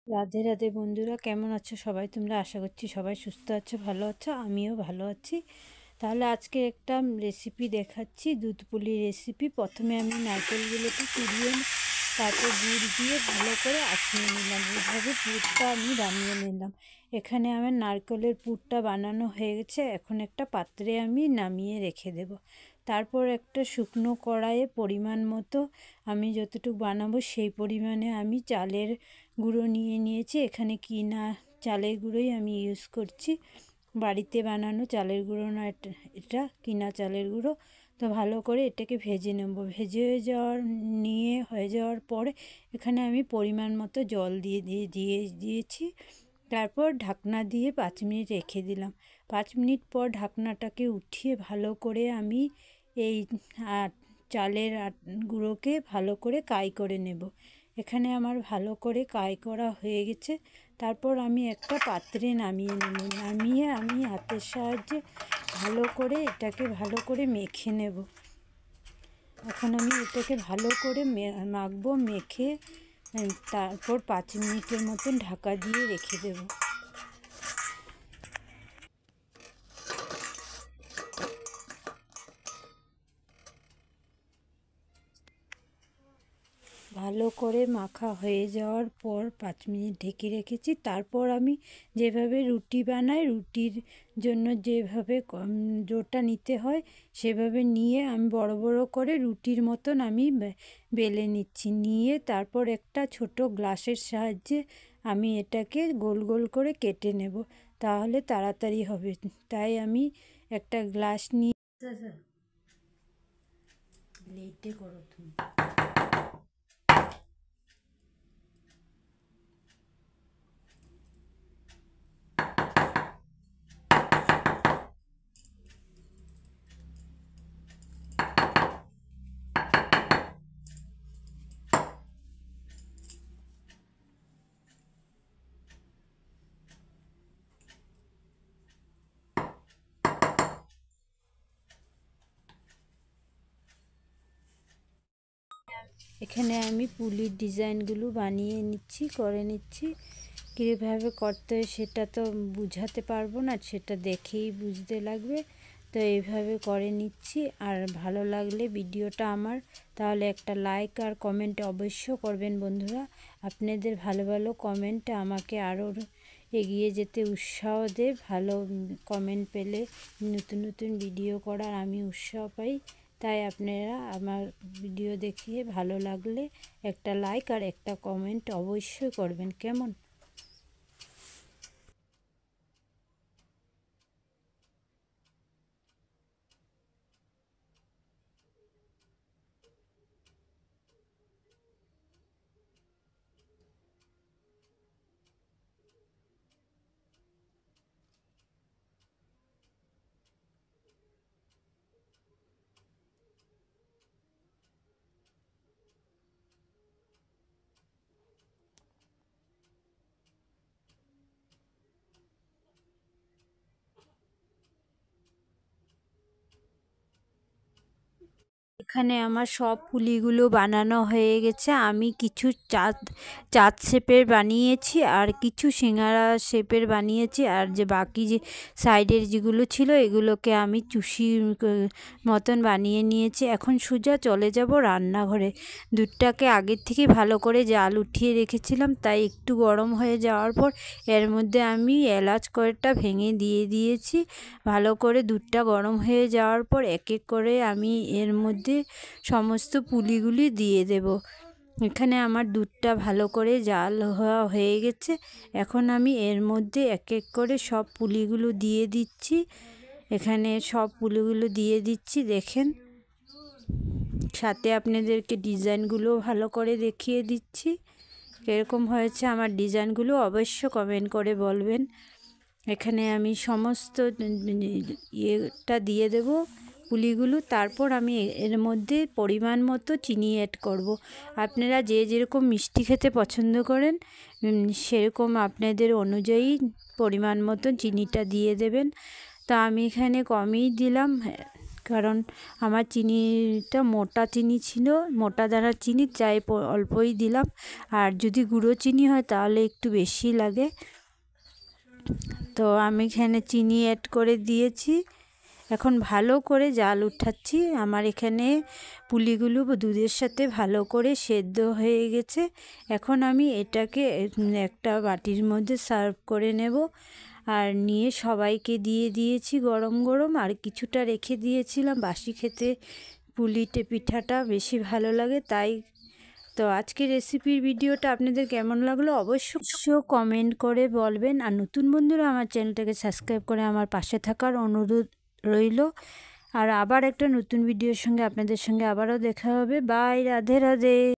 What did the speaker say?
রাধে রাধে বন্ধুরা, কেমন আছো সবাই? তোমরা আশা করছি সবাই সুস্থ আছো, ভালো আছো। আমিও ভালো আছি। তাহলে আজকে একটা রেসিপি দেখাচ্ছি, দুধ পুলি রেসিপি। প্রথমে আমি নারকেলগুলোকে কুড়িয়ে তারপর গুড় দিয়ে ভালো করে আঁচিয়ে নিলাম। এইভাবে পুরটা আমি বানিয়ে নিলাম। এখানে আমার নারকেলের পুরটা বানানো হয়ে গেছে। এখন একটা পাত্রে আমি নামিয়ে রেখে দেব। তারপর একটা শুকনো কড়াইয়ে পরিমাণ মতো আমি যতটুকু বানাবো সেই পরিমাণে আমি চালের গুঁড়ো নিয়ে নিয়েছি। এখানে কিনা চালের গুঁড়োই আমি ইউজ করছি, বাড়িতে বানানো চালের গুঁড়ো না, এটা কিনা চালের গুঁড়ো। তো ভালো করে এটাকে ভেজে নেব। ভেজে হয়ে যাওয়ার পরে এখানে আমি পরিমাণ মতো জল দিয়েছি। তারপর ঢাকনা দিয়ে 5 মিনিট রেখে দিলাম। 5 মিনিট পর ঢাকনাটাকে উঠিয়ে ভালো করে আমি এই চালের গুঁড়োকে ভালো করে কাই করে নেব। এখানে আমার ভালো করে কাই করা হয়ে গেছে। তারপর আমি একটা পাত্রে নামিয়ে নেব। নামিয়ে আমি হাতের সাহায্যে ভালো করে এটাকে ভালো করে মেখে নেব। এখন আমি এটাকে ভালো করে মাখবো। মেখে তারপর 5 মিনিটের মতন ঢাকা দিয়ে রেখে দেবো। ভালো করে মাখা হয়ে যাওয়ার পর 5 মিনিট ঢেকে রেখেছি। তারপর আমি যেভাবে রুটি বানাই, রুটির জন্য যেভাবে ডোটা নিতে হয় সেভাবে নিয়ে আমি বড় বড় করে রুটির মতন আমি বেলে নিচ্ছি। নিয়ে তারপর একটা ছোট গ্লাসের সাহায্যে আমি এটাকে গোল গোল করে কেটে নেব, তাহলে তাড়াতাড়ি হবে। তাই আমি একটা গ্লাস নিয়ে লেটে করো তুমি। এখানে আমি পুলির ডিজাইনগুলো বানিয়ে করে নিচ্ছি। কীভাবে করতে হয় সেটা তো বুঝাতে পারবো না, সেটা দেখেই বুঝতে লাগবে। তো এইভাবে করে নিচ্ছি। আর ভালো লাগলে ভিডিওটা আমার, তাহলে একটা লাইক আর কমেন্ট অবশ্য করবেন বন্ধুরা। আপনাদের ভালো ভালো কমেন্ট আমাকে আরও এগিয়ে যেতে উৎসাহ দেয়। ভালো কমেন্ট পেলে নতুন নতুন ভিডিও করার আমি উৎসাহ পাই। তাই আপনারা আমার ভিডিও দেখিয়ে ভালো লাগলে একটা লাইক আর একটা কমেন্ট অবশ্যই করবেন, কেমন? এখানে আমার সব পুলিগুলো বানানো হয়ে গেছে। আমি কিছু চাঁদ শেপের বানিয়েছি আর কিছু সিঙ্গারা শেপের বানিয়েছি। আর যে বাকি যে সাইডের যেগুলো ছিল এগুলোকে আমি চুষি মতন বানিয়ে নিয়েছি। এখন সোজা চলে যাব রান্নাঘরে। দুধটাকে আগের থেকে ভালো করে জাল উঠিয়ে রেখেছিলাম, তাই একটু গরম হয়ে যাওয়ার পর এর মধ্যে আমি এলাচ কয়েকটা ভেঙে দিয়েছি। ভালো করে দুধটা গরম হয়ে যাওয়ার পর এক এক করে আমি এর মধ্যে সমস্ত পুলিগুলি দিয়ে দেব। এখানে আমার দুধটা ভালো করে জাল হয়ে গেছে। এখন আমি এর মধ্যে এক এক করে সব পুলিগুলো দিয়ে দিচ্ছি। এখানে সব পুলিগুলো দিয়ে দিচ্ছি, দেখেন। সাথে আপনাদেরকে ডিজাইনগুলো ভালো করে দেখিয়ে দিচ্ছি। কীরকম হয়েছে আমার ডিজাইনগুলো অবশ্য কমেন্ট করে বলবেন। এখানে আমি সমস্ত ইয়েটা দিয়ে দেব পুলিগুলো। তারপর আমি এর মধ্যে পরিমাণ মতো চিনি অ্যাড করব। আপনারা যে যেরকম মিষ্টি খেতে পছন্দ করেন সেরকম আপনাদের অনুযায়ী পরিমাণ মতো চিনিটা দিয়ে দেবেন। তা আমি এখানে কমই দিলাম, কারণ আমার চিনিটা মোটা চিনি ছিল, মোটা দানার চিনি, চাই অল্পই দিলাম। আর যদি গুঁড়ো চিনি হয় তাহলে একটু বেশি লাগে। তো আমি এখানে চিনি অ্যাড করে দিয়েছি। এখন ভালো করে জাল উঠাচ্ছি। আমার এখানে পুলিগুলো দুধের সাথে ভালো করে সেদ্ধ হয়ে গেছে। এখন আমি এটাকে একটা বাটির মধ্যে সার্ভ করে নেব। আর নিয়ে সবাইকে দিয়ে দিয়েছি গরম গরম, আর কিছুটা রেখে দিয়েছিলাম। বাসি খেতে পুলিতে পিঠাটা বেশি ভালো লাগে, তাই। তো আজকের রেসিপির ভিডিওটা আপনাদের কেমন লাগলো অবশ্যই কমেন্ট করে বলবেন। আর নতুন বন্ধুরা আমার চ্যানেলটাকে সাবস্ক্রাইব করে আমার পাশে থাকার অনুরোধ রইল। আর আবার একটা নতুন ভিডিওর সঙ্গে আপনাদের সঙ্গে আবারও দেখা হবে। বাই, রাধে রাধে।